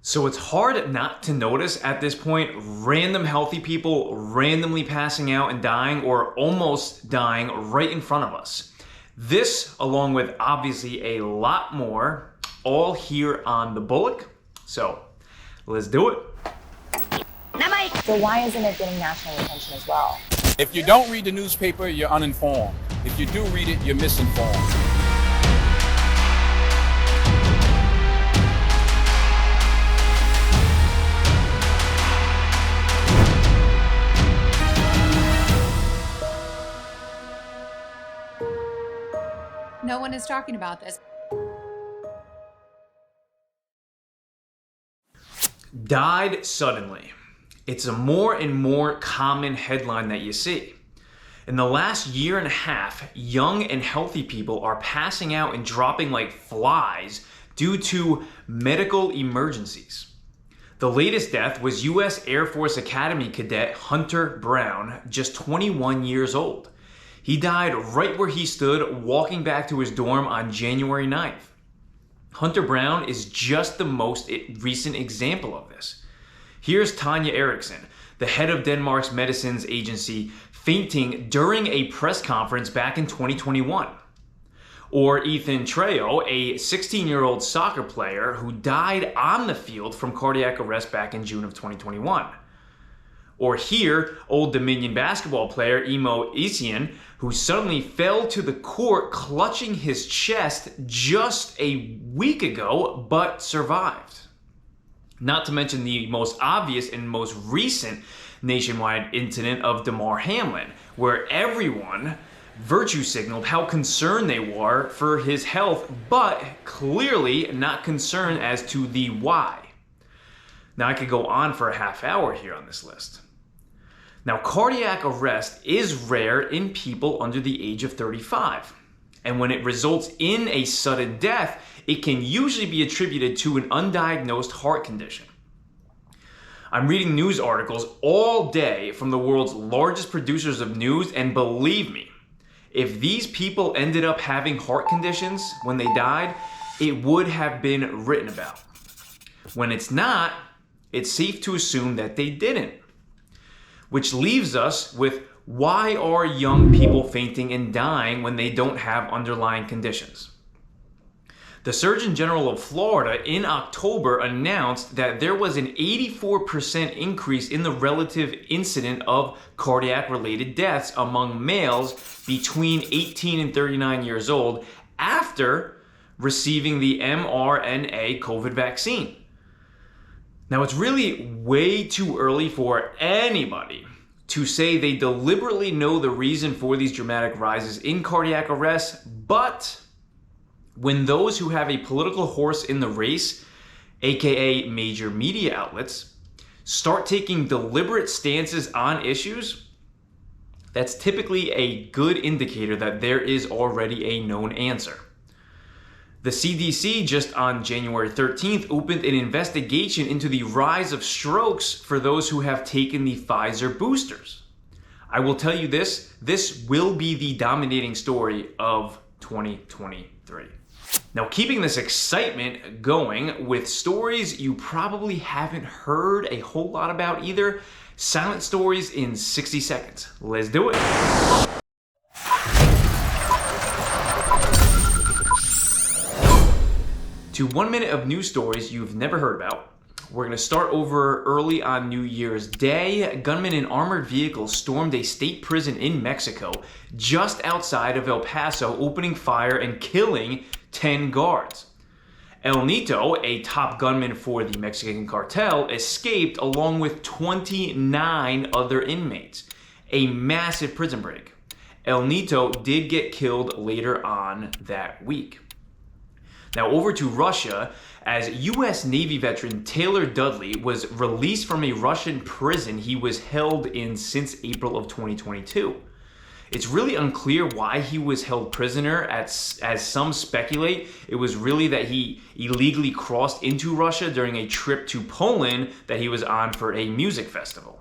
So it's hard not to notice at this point random healthy people randomly passing out and dying or almost dying right in front of us. This, along with obviously a lot more, all here on The Bullock. So let's do it. So why isn't it getting national attention as well? If you don't read the newspaper, you're uninformed. If you do read it, you're misinformed. No one is talking about this. Died suddenly. It's a more and more common headline that you see. In the last year and a half, young and healthy people are passing out and dropping like flies due to medical emergencies. The latest death was U.S. Air Force Academy cadet Hunter Brown, just 21 years old. He died right where he stood walking back to his dorm on January 9th. Hunter Brown is just the most recent example of this. Here's Tanya Eriksson, the head of Denmark's medicines agency, fainting during a press conference back in 2021. Or Ethan Trejo, a 16-year-old soccer player who died on the field from cardiac arrest back in June of 2021. Or here, Old Dominion basketball player Imo Isian, who suddenly fell to the court clutching his chest just a week ago, but survived. Not to mention the most obvious and most recent nationwide incident of Damar Hamlin, where everyone virtue signaled how concerned they were for his health, but clearly not concerned as to the why. Now I could go on for a half hour here on this list. Now, cardiac arrest is rare in people under the age of 35. And when it results in a sudden death, it can usually be attributed to an undiagnosed heart condition. I'm reading news articles all day from the world's largest producers of news, and believe me, if these people ended up having heart conditions when they died, it would have been written about. When it's not, it's safe to assume that they didn't. Which leaves us with, why are young people fainting and dying when they don't have underlying conditions? The Surgeon General of Florida in October announced that there was an 84% increase in the relative incidence of cardiac-related deaths among males between 18 and 39 years old after receiving the mRNA COVID vaccine. Now, it's really way too early for anybody to say they deliberately know the reason for these dramatic rises in cardiac arrest, but when those who have a political horse in the race, aka major media outlets, start taking deliberate stances on issues, that's typically a good indicator that there is already a known answer. The CDC just on January 13th opened an investigation into the rise of strokes for those who have taken the Pfizer boosters. I will tell you this will be the dominating story of 2023. Now, keeping this excitement going with stories you probably haven't heard a whole lot about either, silent stories in 60 seconds. Let's do it. To 1 minute of news stories you've never heard about. We're going to start over early on New Year's Day. Gunmen in armored vehicles stormed a state prison in Mexico just outside of El Paso, opening fire and killing 10 guards. El Nito, a top gunman for the Mexican cartel, escaped along with 29 other inmates. A massive prison break. El Nito did get killed later on that week. Now over to Russia, as U.S. Navy veteran Taylor Dudley was released from a Russian prison he was held in since April of 2022. It's really unclear why he was held prisoner, as some speculate. It was really that he illegally crossed into Russia during a trip to Poland that he was on for a music festival.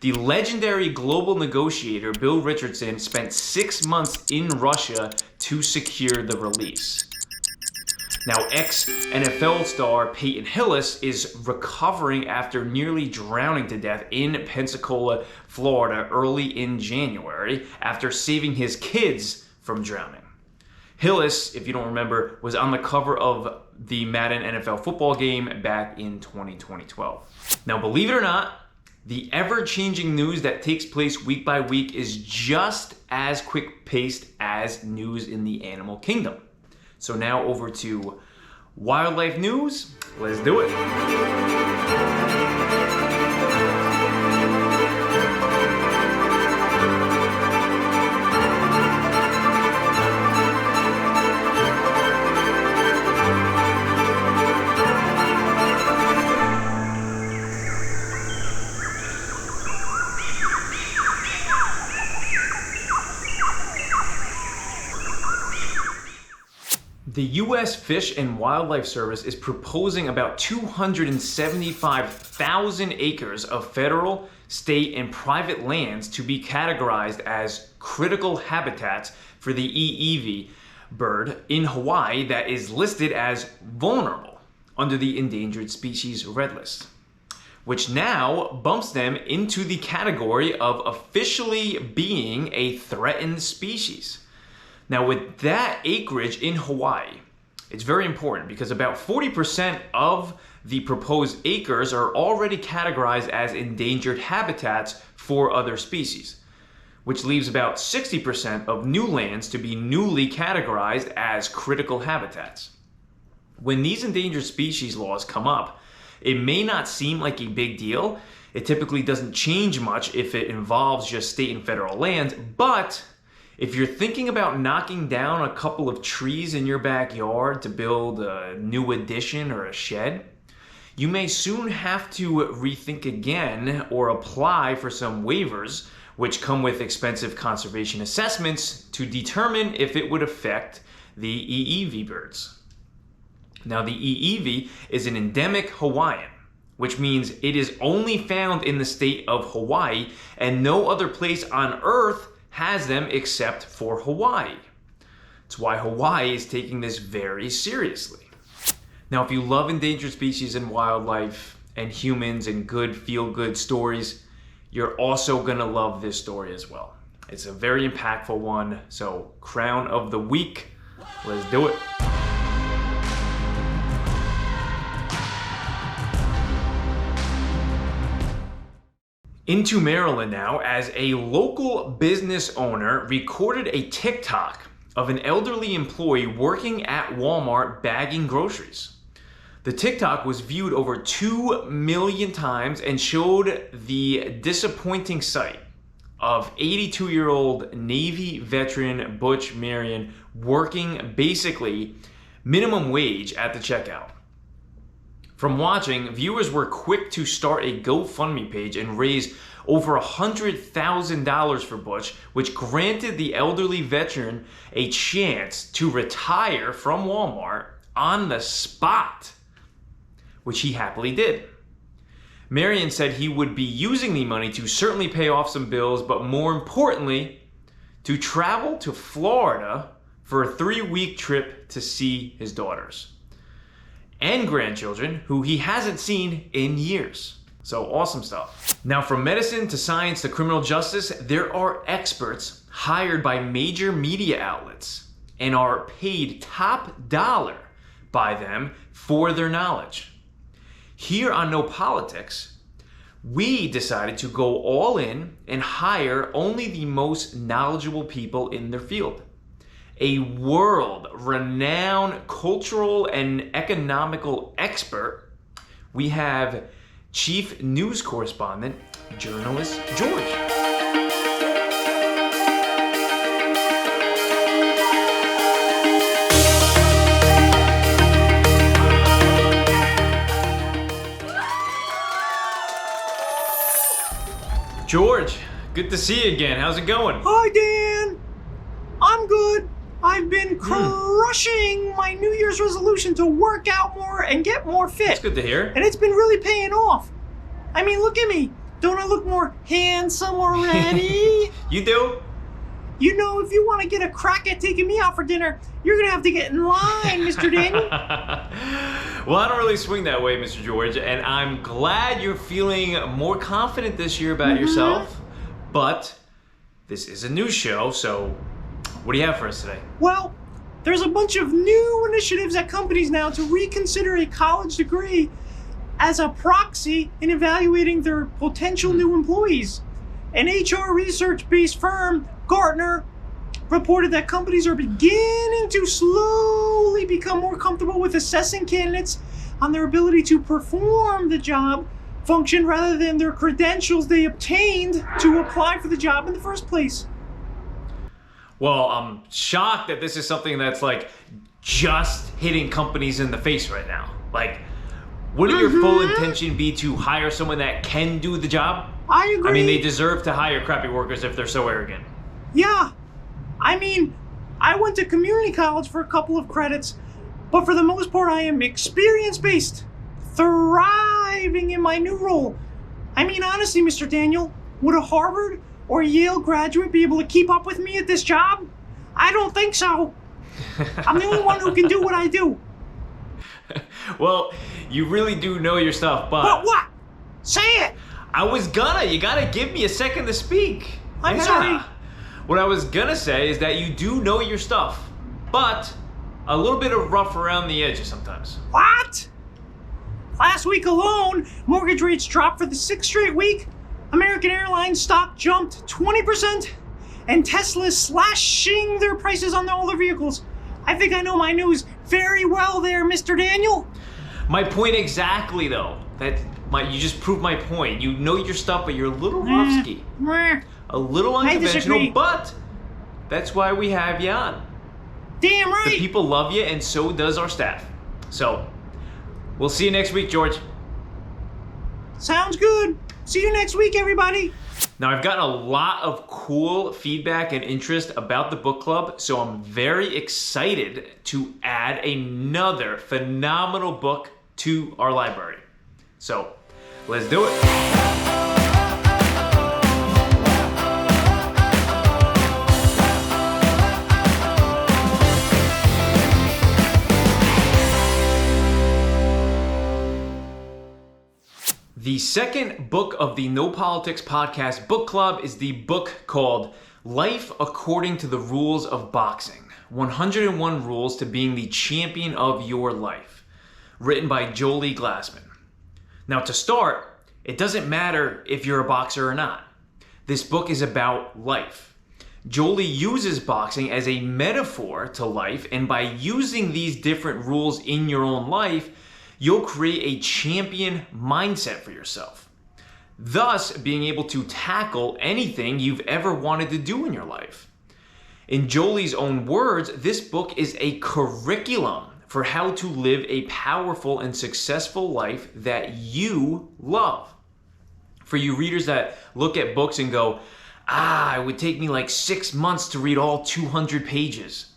The legendary global negotiator Bill Richardson spent 6 months in Russia to secure the release. Now, ex-NFL star Peyton Hillis is recovering after nearly drowning to death in Pensacola, Florida early in January after saving his kids from drowning. Hillis, if you don't remember, was on the cover of the Madden NFL football game back in 2012. Now, believe it or not, the ever-changing news that takes place week by week is just as quick-paced as news in the animal kingdom. So now over to wildlife news. Let's do it. The U.S. Fish and Wildlife Service is proposing about 275,000 acres of federal, state, and private lands to be categorized as critical habitats for the EEV bird in Hawaii that is listed as vulnerable under the Endangered Species Red List, which now bumps them into the category of officially being a threatened species. Now, with that acreage in Hawaii, it's very important because about 40% of the proposed acres are already categorized as endangered habitats for other species, which leaves about 60% of new lands to be newly categorized as critical habitats. When these endangered species laws come up, it may not seem like a big deal. It typically doesn't change much if it involves just state and federal lands, but if you're thinking about knocking down a couple of trees in your backyard to build a new addition or a shed, you may soon have to rethink again or apply for some waivers, which come with expensive conservation assessments to determine if it would affect the EEV birds. Now, the EEV is an endemic Hawaiian, which means it is only found in the state of Hawaii and no other place on Earth has them except for Hawaii. It's why Hawaii is taking this very seriously. Now, if you love endangered species and wildlife and humans and good feel-good stories, you're also gonna love this story as well. It's a very impactful one, so crown of the week, let's do it. Into Maryland now, as a local business owner recorded a TikTok of an elderly employee working at Walmart bagging groceries. The TikTok was viewed over 2 million times and showed the disappointing sight of 82-year-old Navy veteran Butch Marion working basically minimum wage at the checkout. From watching, viewers were quick to start a GoFundMe page and raise over $100,000 for Butch, which granted the elderly veteran a chance to retire from Walmart on the spot, which he happily did. Marion said he would be using the money to certainly pay off some bills, but more importantly, to travel to Florida for a 3-week trip to see his daughters and grandchildren who he hasn't seen in years. So awesome stuff. Now, from medicine to science to criminal justice, there are experts hired by major media outlets and are paid top dollar by them for their knowledge. Here on No Politics, we decided to go all in and hire only the most knowledgeable people in their field. A world-renowned cultural and economical expert, we have Chief News Correspondent, journalist George. George, good to see you again. How's it going? Hi, Dan. I'm good. I've been crushing my New Year's resolution to work out more and get more fit. That's good to hear. And it's been really paying off. I mean, look at me. Don't I look more handsome already? You do? You know, if you want to get a crack at taking me out for dinner, you're going to have to get in line, Mr. Daniel. Well, I don't really swing that way, Mr. George, and I'm glad you're feeling more confident this year about yourself. But this is a news show, so what do you have for us today? Well, there's a bunch of new initiatives at companies now to reconsider a college degree as a proxy in evaluating their potential new employees. An HR research-based firm, Gartner, reported that companies are beginning to slowly become more comfortable with assessing candidates on their ability to perform the job function rather than their credentials they obtained to apply for the job in the first place. Well, I'm shocked that this is something that's like just hitting companies in the face right now. Like, wouldn't your full intention be to hire someone that can do the job? I agree. I mean, they deserve to hire crappy workers if they're so arrogant. Yeah. I mean, I went to community college for a couple of credits, but for the most part, I am experience-based, thriving in my new role. I mean, honestly, Mr. Daniel, would a Harvard or Yale graduate be able to keep up with me at this job? I don't think so. I'm the only one who can do what I do. Well, you really do know your stuff, but... But what? Say it! You gotta give me a second to speak. I'm sorry. What I was gonna say is that you do know your stuff, but a little bit of rough around the edges sometimes. What? Last week alone, mortgage rates dropped for the 6th straight week. American Airlines stock jumped 20%, and Tesla's slashing their prices on all their vehicles. I think I know my news very well there, Mr. Daniel. My point exactly, though. You just proved my point. You know your stuff, but you're a little rusty. A little unconventional, but that's why we have you on. Damn right. The people love you, and so does our staff. So, we'll see you next week, George. Sounds good. See you next week, everybody. Now, I've gotten a lot of cool feedback and interest about the book club, so I'm very excited to add another phenomenal book to our library. So, let's do it. The second book of the No Politics Podcast book club is the book called Life According to the Rules of Boxing, 101 Rules to Being the Champion of Your Life, written by Jolie Glassman. Now, to start, it doesn't matter if you're a boxer or not. This book is about life. Jolie uses boxing as a metaphor to life, and by using these different rules in your own life, you'll create a champion mindset for yourself, thus being able to tackle anything you've ever wanted to do in your life. In Jolie's own words, this book is a curriculum for how to live a powerful and successful life that you love. For you readers that look at books and go, it would take me like 6 months to read all 200 pages.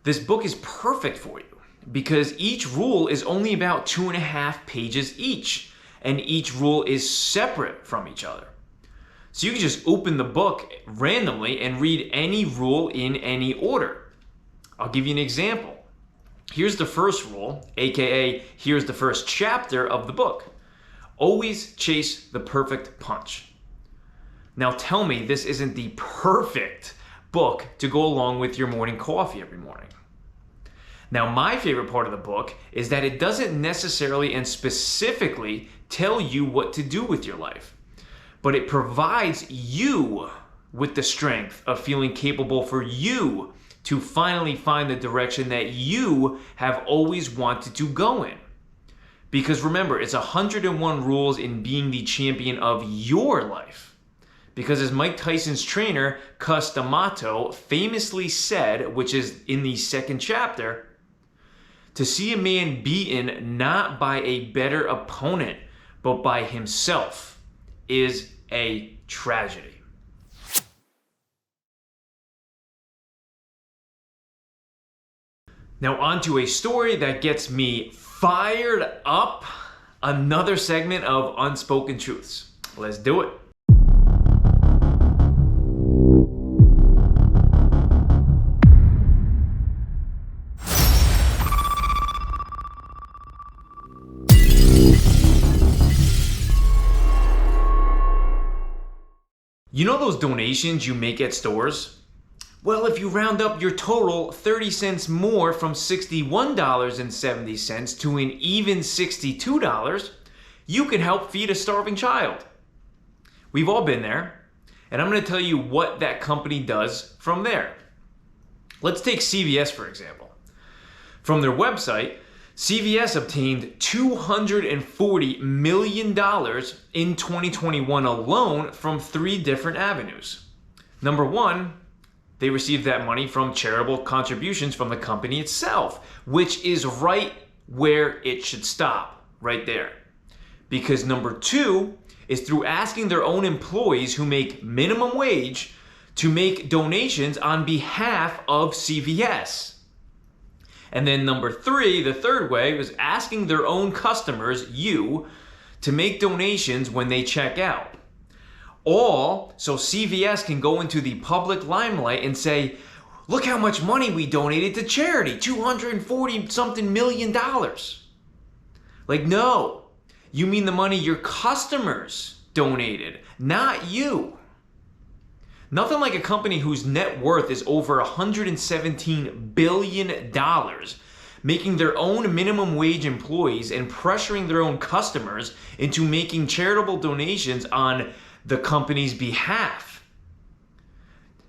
This book is perfect for you, because each rule is only about 2.5 pages each, and each rule is separate from each other. So you can just open the book randomly and read any rule in any order. I'll give you an example. Here's the first rule, aka here's the first chapter of the book. Always chase the perfect punch. Now tell me this isn't the perfect book to go along with your morning coffee every morning. Now, my favorite part of the book is that it doesn't necessarily and specifically tell you what to do with your life, but it provides you with the strength of feeling capable for you to finally find the direction that you have always wanted to go in. Because remember, it's 101 rules in being the champion of your life. Because as Mike Tyson's trainer, Cus D'Amato, famously said, which is in the second chapter, to see a man beaten not by a better opponent, but by himself, is a tragedy. Now on to a story that gets me fired up. Another segment of Unspoken Truths. Let's do it. You know those donations you make at stores? Well, if you round up your total 30 cents more from $61.70 to an even $62, you can help feed a starving child. We've all been there, and I'm going to tell you what that company does from there. Let's take CVS, for example. From their website, CVS obtained $240 million in 2021 alone from 3 different avenues. Number one, they received that money from charitable contributions from the company itself, which is right where it should stop, right there. Because number two is through asking their own employees who make minimum wage to make donations on behalf of CVS. And then number three, the third way, was asking their own customers, you, to make donations when they check out. All so CVS can go into the public limelight and say, look how much money we donated to charity, $240-something million. Like, no, you mean the money your customers donated, not you. Nothing like a company whose net worth is over $117 billion, making their own minimum wage employees and pressuring their own customers into making charitable donations on the company's behalf,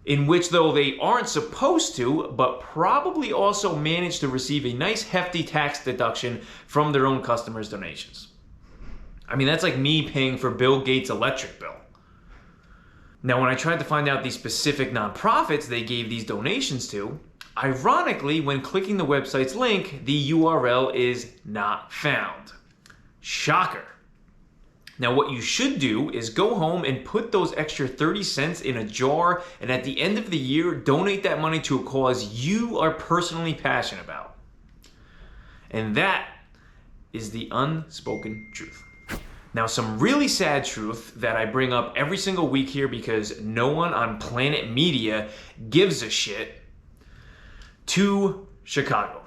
in which, though they aren't supposed to, but probably also manage to receive a nice hefty tax deduction from their own customers' donations. I mean, that's like me paying for Bill Gates' electric bill. Now, when I tried to find out the specific nonprofits they gave these donations to, ironically, when clicking the website's link, the URL is not found. Shocker. Now, what you should do is go home and put those extra 30 cents in a jar, and at the end of the year, donate that money to a cause you are personally passionate about. And that is the unspoken truth. Now, some really sad truth that I bring up every single week here because no one on Planet Media gives a shit. To Chicago.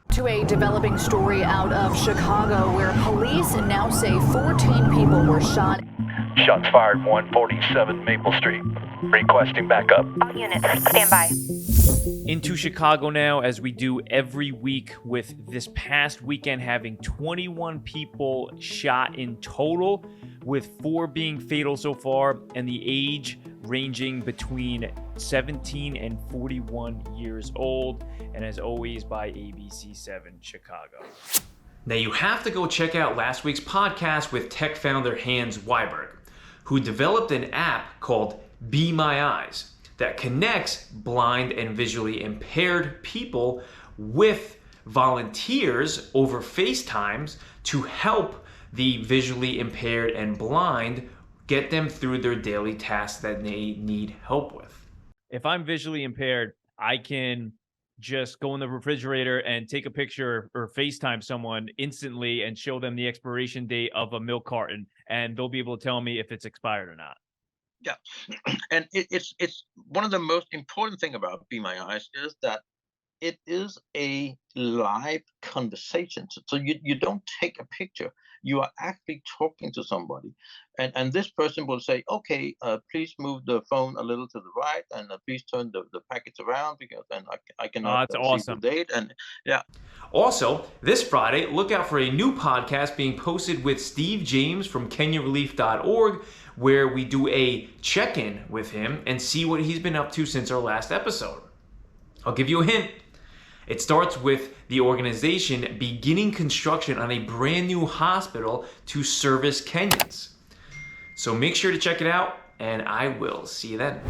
To a developing story out of Chicago where police now say 14 people were shot. Shots fired 147 Maple Street. Requesting backup. All units, stand by. Into Chicago now, as we do every week, with this past weekend having 21 people shot in total, with 4 being fatal so far, and the age ranging between 17 and 41 years old, and as always by ABC7 Chicago. Now you have to go check out last week's podcast with tech founder Hans Weiberg, who developed an app called Be My Eyes that connects blind and visually impaired people with volunteers over FaceTimes to help the visually impaired and blind get them through their daily tasks that they need help with. If I'm visually impaired, I can just go in the refrigerator and take a picture or FaceTime someone instantly and show them the expiration date of a milk carton, and they'll be able to tell me if it's expired or not. Yeah, and it's one of the most important thing about Be My Eyes is that it is a live conversation. So you don't take a picture. You are actually talking to somebody, and this person will say, okay, please move the phone a little to the right, and please turn the packets around because then I cannot see the date. And yeah. Also, this Friday, look out for a new podcast being posted with Steve James from KenyaRelief.org, where we do a check-in with him and see what he's been up to since our last episode. I'll give you a hint. It starts with the organization beginning construction on a brand new hospital to service Kenyans. So make sure to check it out, and I will see you then.